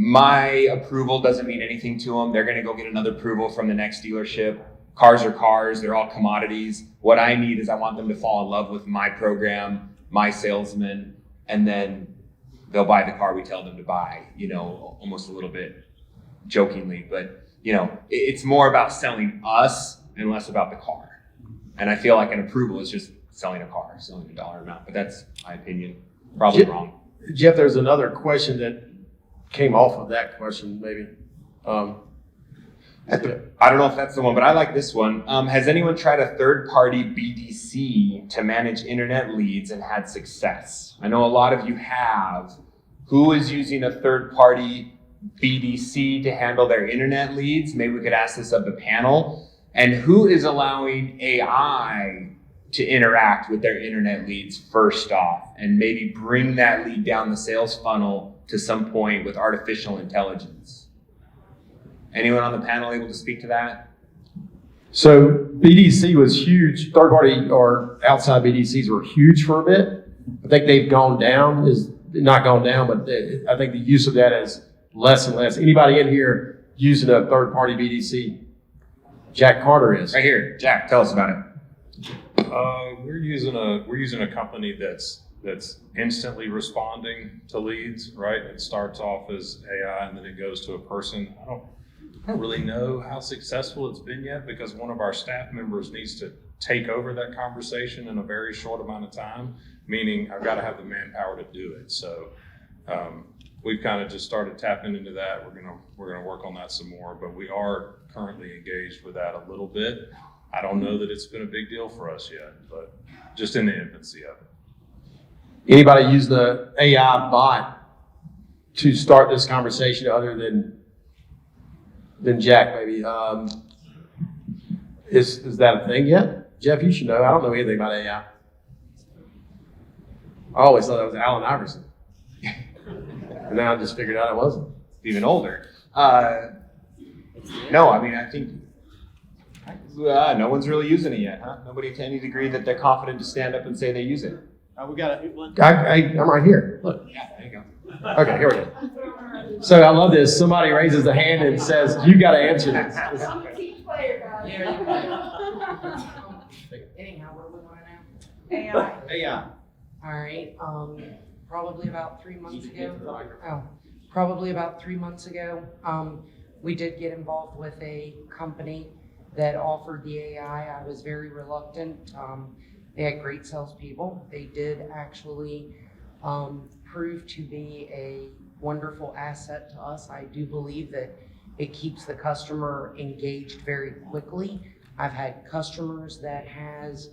my approval doesn't mean anything to them. They're going to go get another approval from the next dealership. Cars are cars. They're all commodities. What I need is I want them to fall in love with my program, my salesman, and then they'll buy the car we tell them to buy, almost a little bit jokingly. But, it's more about selling us and less about the car. And I feel like an approval is just selling a car, selling a dollar amount. But that's my opinion. Probably wrong. Jeff, there's another question that came off of that question, maybe. I don't know if that's the one, but I like this one. Has anyone tried a third-party BDC to manage internet leads and had success? I know a lot of you have. Who is using a third-party BDC to handle their internet leads? Maybe we could ask this of the panel. And who is allowing AI to interact with their internet leads first off and maybe bring that lead down the sales funnel to some point with artificial intelligence? Anyone on the panel able to speak to that? So BDC was huge. Third party or outside BDCs were huge for a bit. I think they've gone down, is not gone down, but I think the use of that is less and less. Anybody in here using a third party BDC? Jack Carter is. Right here. Jack, tell us about it. We're using a company that's instantly responding to leads, right? It starts off as AI and then it goes to a person. I don't really know how successful it's been yet because one of our staff members needs to take over that conversation in a very short amount of time, meaning I've got to have the manpower to do it. So we've kind of just started tapping into that. We're gonna work on that some more, but we are currently engaged with that a little bit. I don't know that it's been a big deal for us yet, but just in the infancy of it. Anybody use the AI bot to start this conversation other than Jack, maybe? Is that a thing yet? Jeff, you should know. I don't know anything about AI. I always thought that was Allen Iverson. And now I just figured out it wasn't. Even older. No, I mean, I think no one's really using it yet, huh? Nobody to any degree that they're confident to stand up and say they use it. We got one. I'm right here. Look. Yeah, there you go. Okay, here we go. So I love this. Somebody raises a hand and says, you got to answer this. I'm a team player, guys. Anyhow, what are we going to now? AI. All right. Probably about 3 months ago. Probably about 3 months ago, we did get involved with a company that offered the AI. I was very reluctant. They had great salespeople. They did actually prove to be a wonderful asset to us. I do believe that it keeps the customer engaged very quickly. I've had customers that has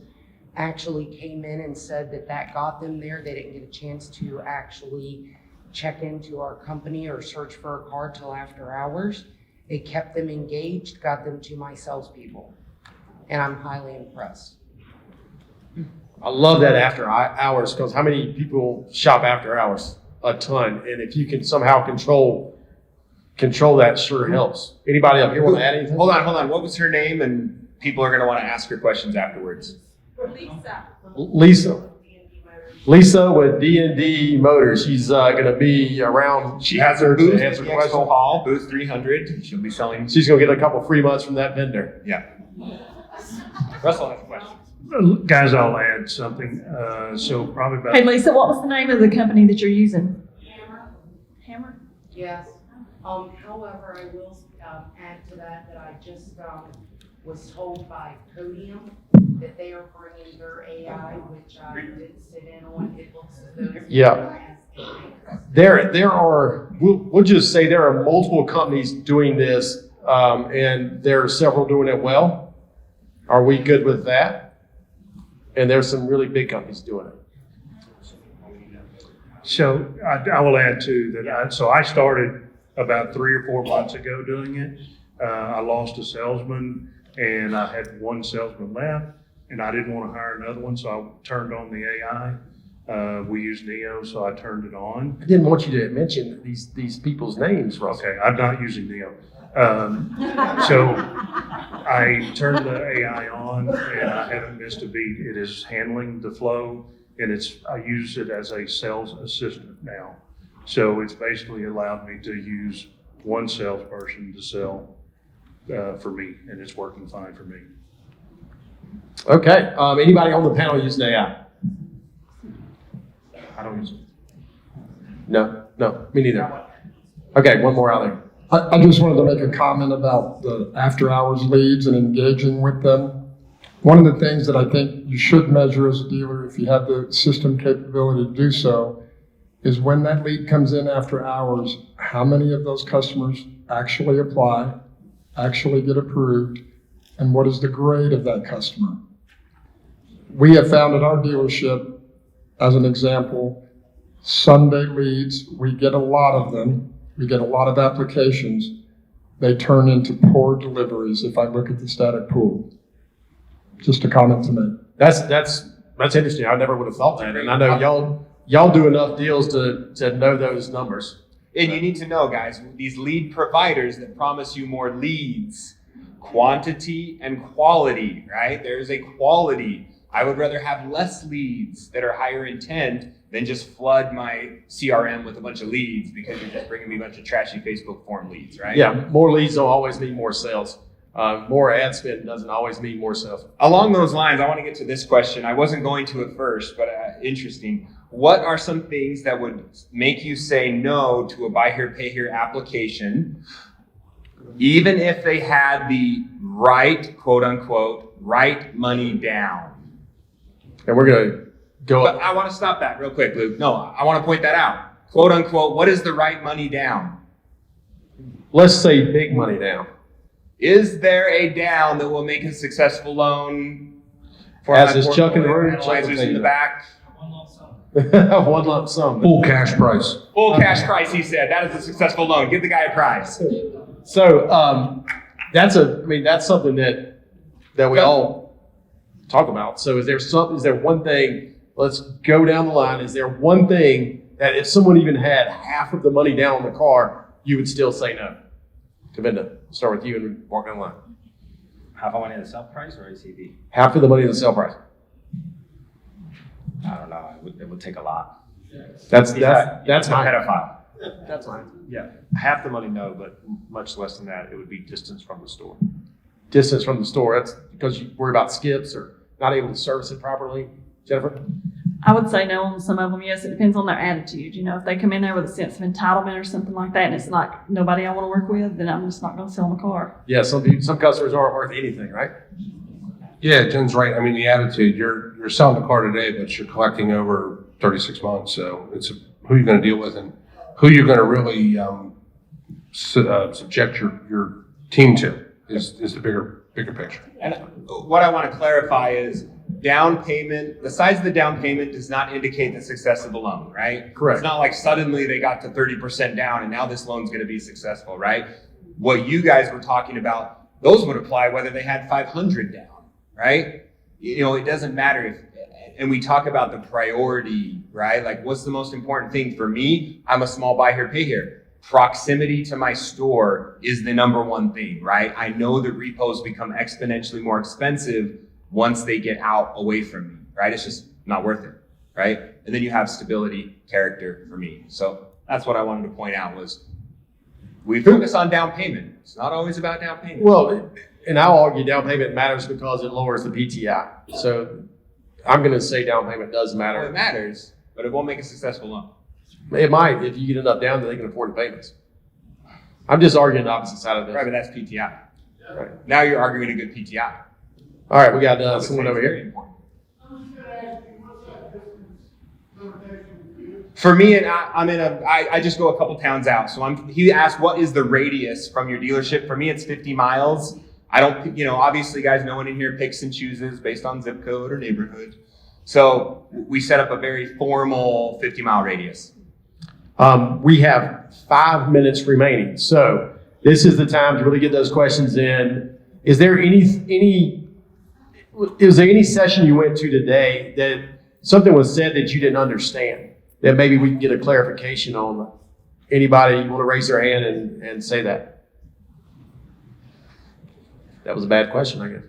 actually came in and said that got them there. They didn't get a chance to actually check into our company or search for a car till after hours. It kept them engaged, got them to my salespeople, and I'm highly impressed. I love that after hours, because how many people shop after hours? A ton. And if you can somehow control that, sure helps. Anybody up here want to add anything? Hold on. What was her name? And people are going to want to ask her questions afterwards. Lisa with D&D Motors. She's going to be around. She has her booth to at answer the questions. Expo Hall, booth 300. She'll be selling. She's going to get a couple free months from that vendor. Yeah. Russell has a question. Guys, I'll add something. So probably about. Hey, Lisa, what was the name of the company that you're using? Hammer? Yes. However, I will add to that I just was told by Podium that they are bringing their AI, which I did sit in on. It looks as though it's Yeah. There are, we'll just say there are multiple companies doing this, and there are several doing it well. Are we good with that? And there's some really big companies doing it. So I will add too that I started about 3 or 4 months ago doing it. I lost a salesman and I had one salesman left and I didn't want to hire another one, so I turned on the AI. We use Neo, so I turned it on. I didn't want you to mention these people's names, Russell. Okay, I'm not using Neo. So I turned the AI on and I haven't missed a beat. It is handling the flow and I use it as a sales assistant now. So it's basically allowed me to use one salesperson to sell for me, and it's working fine for me. Okay, anybody on the panel using AI? I don't use it. No, me neither. Okay, one more out there. I just wanted to make a comment about the after-hours leads and engaging with them. One of the things that I think you should measure as a dealer, if you have the system capability to do so, is when that lead comes in after hours, how many of those customers actually apply, actually get approved, and what is the grade of that customer? We have found at our dealership, as an example, Sunday leads, we get a lot of them. We get a lot of applications. They turn into poor deliveries if I look at the static pool. Just a comment to make. That's interesting. I never would have thought that. And I know y'all do enough deals to know those numbers. And you need to know, guys, these lead providers that promise you more leads quantity and quality, right? There's a quality. I would rather have less leads that are higher intent than just flood my CRM with a bunch of leads because you're just bringing me a bunch of trashy Facebook form leads, right? Yeah, more leads don't always mean more sales. More ad spend doesn't always mean more sales. Along those lines, I want to get to this question. I wasn't going to at first, but interesting. What are some things that would make you say no to a buy here, pay here application, even if they had the right, quote unquote, right money down? And we're going to go But I want to stop that real quick, Luke. No, I want to point that out. Quote unquote, what is the right money down? Let's say big money down. Is there a down that will make a successful loan for As my is Chuck in the portfolio room, Chuck will analyzers tell in you the that. back? One lump sum. Full cash price. Full cash price, he said. That is a successful loan. Give the guy a prize. So that's something that we all talk about. So is there one thing, let's go down the line. Is there one thing that if someone even had half of the money down on the car, you would still say no? Kavinda, start with you and walk down the line. Half of money of the sell price or ACV? Half of the money of the sell price. I don't know. It would take a lot. That's a mine. pedophile. That's mine. Yeah, half the money, no, but much less than that, it would be distance from the store. Distance from the store. That's because you worry about skips or not able to service it properly. Jennifer? I would say no on some of them. Yes, it depends on their attitude. You know, if they come in there with a sense of entitlement or something like that, and it's like nobody I want to work with, then I'm just not going to sell them a car. Yeah, some customers aren't worth anything, right? Yeah, Jen's right. I mean, the attitude, you're selling a car today, but you're collecting over 36 months. So it's who you're going to deal with and who you're going to really subject your team to is the bigger picture. And what I want to clarify is down payment, the size of the down payment does not indicate the success of the loan, right? Correct. It's not like suddenly they got to 30% down and now this loan's going to be successful, right? What you guys were talking about, those would apply whether they had 500 down, right? You know, it doesn't matter if, and we talk about the priority, right? Like what's the most important thing for me? I'm a small buy here, pay here. Proximity to my store is the number one thing, right? I know that repos become exponentially more expensive once they get out away from me, right? It's just not worth it, right? And then you have stability, character for me. So that's what I wanted to point out was we focus on down payment. It's not always about down payment. Well, and I'll argue down payment matters because it lowers the PTI. So I'm going to say down payment does matter. Well, it matters, but it won't make a successful loan. It might if you get enough down that they can afford the payments. I'm just arguing the opposite side of this. Right, but that's PTI. Right. Now you're arguing a good PTI. All right, we got someone over here. For me, and I just go a couple towns out. So he asked, what is the radius from your dealership? For me, it's 50 miles. I don't, obviously guys, no one in here picks and chooses based on zip code or neighborhood. So we set up a very formal 50-mile radius. We have 5 minutes remaining. So this is the time to really get those questions in. Is there any session you went to today that something was said that you didn't understand that maybe we can get a clarification on? Anybody want to raise their hand and say that? That was a bad question, I guess.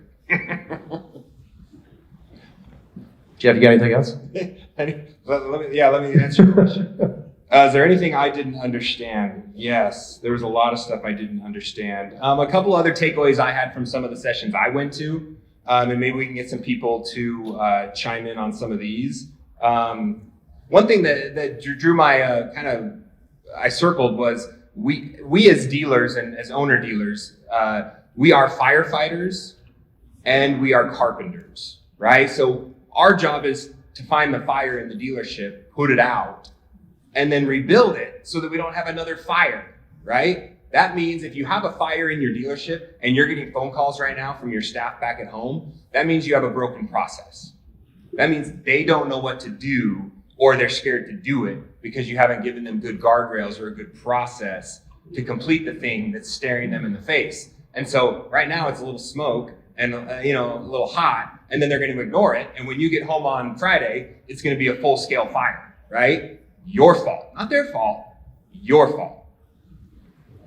Jeff, you got anything else? Let me answer your question. Is there anything I didn't understand? Yes, there was a lot of stuff I didn't understand. A couple other takeaways I had from some of the sessions I went to, and maybe we can get some people to chime in on some of these. One thing that drew my I circled was we as dealers and as owner dealers, we are firefighters and we are carpenters, right? So our job is to find the fire in the dealership, put it out, and then rebuild it so that we don't have another fire, right? That means if you have a fire in your dealership and you're getting phone calls right now from your staff back at home, that means you have a broken process. That means they don't know what to do or they're scared to do it because you haven't given them good guardrails or a good process to complete the thing that's staring them in the face. And so right now it's a little smoke and a little hot, and then they're going to ignore it. And when you get home on Friday, it's going to be a full-scale fire, right? Your fault, not their fault, your fault.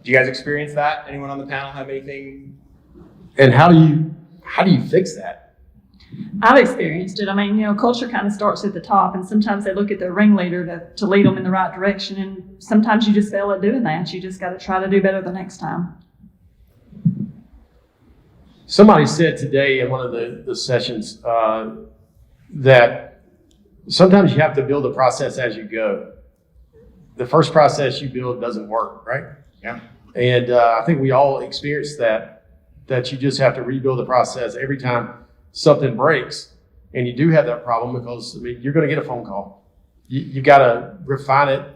Do you guys experience that? Anyone on the panel have anything And how do you fix that? I've experienced it. I mean, culture kind of starts at the top, and sometimes they look at their ringleader to lead them in the right direction, and sometimes you just fail at doing that. You just got to try to do better the next time. Somebody said today in one of the sessions that sometimes you have to build a process as you go. The first process you build doesn't work, right? Yeah. And I think we all experience that you just have to rebuild the process every time something breaks. And you do have that problem because you're going to get a phone call. You got to refine it,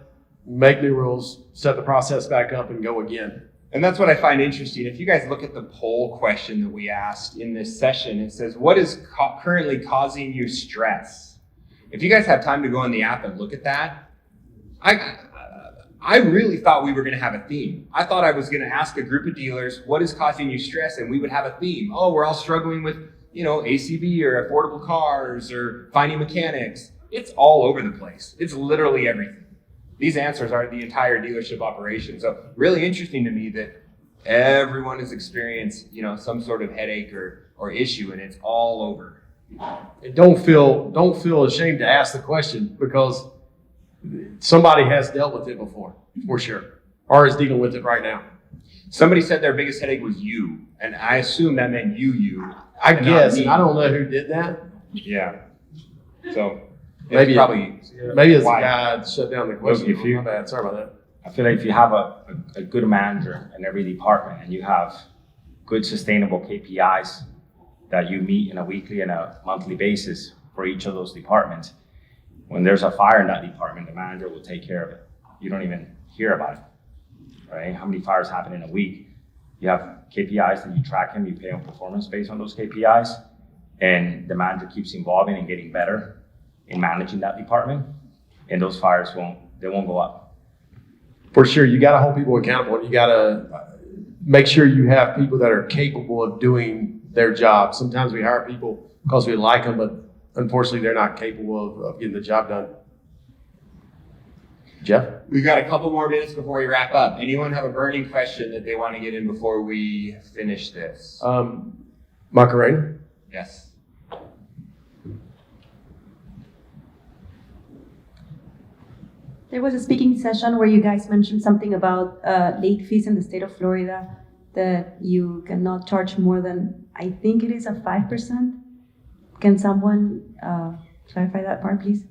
make new rules, set the process back up, and go again. And that's what I find interesting. If you guys look at the poll question that we asked in this session, it says, what is currently causing you stress? If you guys have time to go in the app and look at that, I really thought we were going to have a theme. I thought I was going to ask a group of dealers, what is causing you stress? And we would have a theme. Oh, we're all struggling with, ACV or affordable cars or finding mechanics. It's all over the place. It's literally everything. These answers are the entire dealership operation. So really interesting to me that everyone has experienced, some sort of headache or issue, and it's all over. And don't feel ashamed to ask the question, because somebody has dealt with it before, for sure, or is dealing with it right now. Somebody said their biggest headache was you, and I assume that meant you. I guess. I don't know who did that. Yeah. So maybe it's the why. guy that shut down the question. My bad. Sorry about that. I feel like if you have a good manager in every department and you have good sustainable KPIs that you meet in a weekly and a monthly basis for each of those departments, when there's a fire in that department, the manager will take care of it. You don't even hear about it, right? How many fires happen in a week? You have KPIs that you track him, you pay him performance based on those KPIs, and the manager keeps evolving and getting better in managing that department, and those fires won't go up. For sure, you got to hold people accountable, and you got to make sure you have people that are capable of doing their job. Sometimes we hire people because we like them, but unfortunately, they're not capable of getting the job done. Jeff? We've got a couple more minutes before we wrap up. Anyone have a burning question that they want to get in before we finish this? Macarena? Yes. There was a speaking session where you guys mentioned something about late fees in the state of Florida, that you cannot charge more than, I think it is a 5%. Can someone clarify that part, please?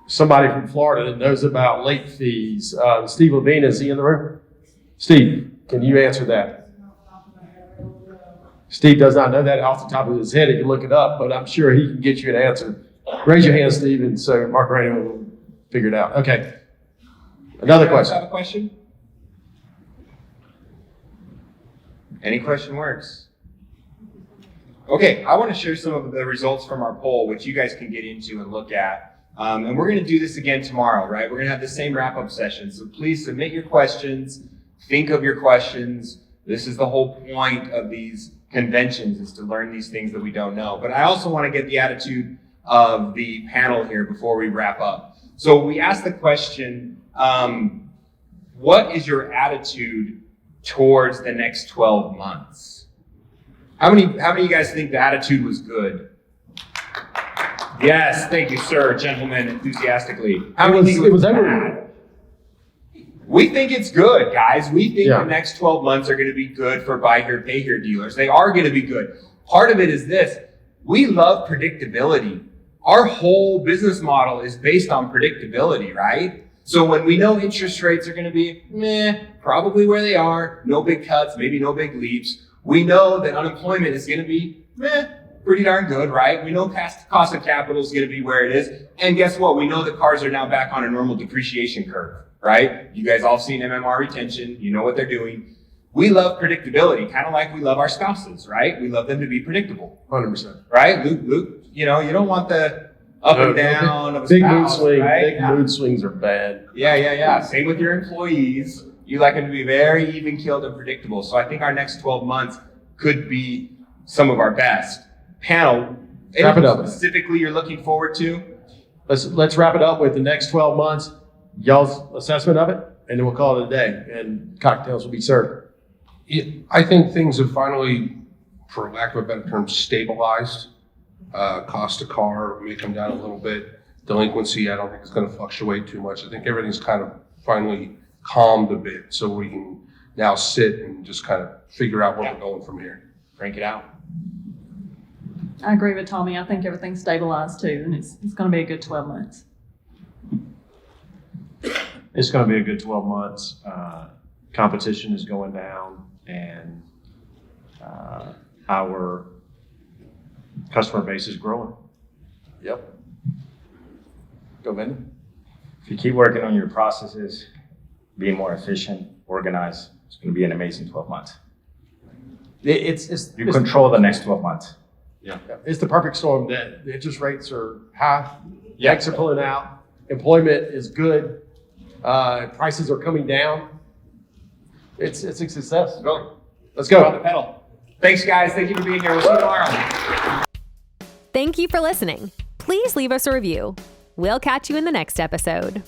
Somebody from Florida that knows about late fees. Steve Levine, is he in the room? Steve, can you answer that? Steve does not know that off the top of his head. He can look it up, but I'm sure he can get you an answer. Raise your hand, Steve, and so Mark Rainey will figure it out. Okay. Another question. Have a question? Any question works. Okay, I want to share some of the results from our poll, which you guys can get into and look at. And we're going to do this again tomorrow, right? We're going to have the same wrap-up session. So please submit your questions. Think of your questions. This is the whole point of these conventions, is to learn these things that we don't know. But I also want to get the attitude of the panel here before we wrap up. So we asked the question, what is your attitude towards the next 12 months? How many of you guys think the attitude was good? Yes, thank you, sir, gentlemen, enthusiastically. How many think it was bad? We think it's good, guys. We think the next 12 months are going to be good for buy here, pay here dealers. They are going to be good. Part of it is this: we love predictability. Our whole business model is based on predictability, right? So when we know interest rates are going to be probably where they are, no big cuts, maybe no big leaps. We know that unemployment is going to be pretty darn good, right? We know cost of capital is going to be where it is. And guess what? We know that cars are now back on a normal depreciation curve, right? You guys all seen MMR retention. You know what they're doing. We love predictability, kind of like we love our spouses, right? We love them to be predictable. 100%. Right? Luke, you don't want the up and down of a big spouse, mood swing, right? Big mood swings are bad. Yeah. Same with your employees. You like them to be very even-keeled and predictable. So I think our next 12 months could be some of our best. Panel, Wrap it up. Specifically you're looking forward to? Let's wrap it up with the next 12 months, y'all's assessment of it, and then we'll call it a day, and cocktails will be served. I think things have finally, for lack of a better term, stabilized. Cost of car may come down a little bit. Delinquency, I don't think is going to fluctuate too much. I think everything's kind of finally calmed a bit, so we can now sit and just kind of figure out where we're going from here. Crank it out. I agree with Tommy. I think everything's stabilized too, and it's going to be a good 12 months. It's going to be a good 12 months. Competition is going down, and our customer base is growing. Yep. Go, Vinny. If you keep working on your processes, being more efficient, organized, it's going to be an amazing 12 months. You control the next 12 months. Yeah. It's the perfect storm that the interest rates are high, banks are pulling out, employment is good, prices are coming down. It's a success. Go. Let's go. On the pedal. Thanks, guys. Thank you for being here. We'll see you tomorrow. Thank you for listening. Please leave us a review. We'll catch you in the next episode.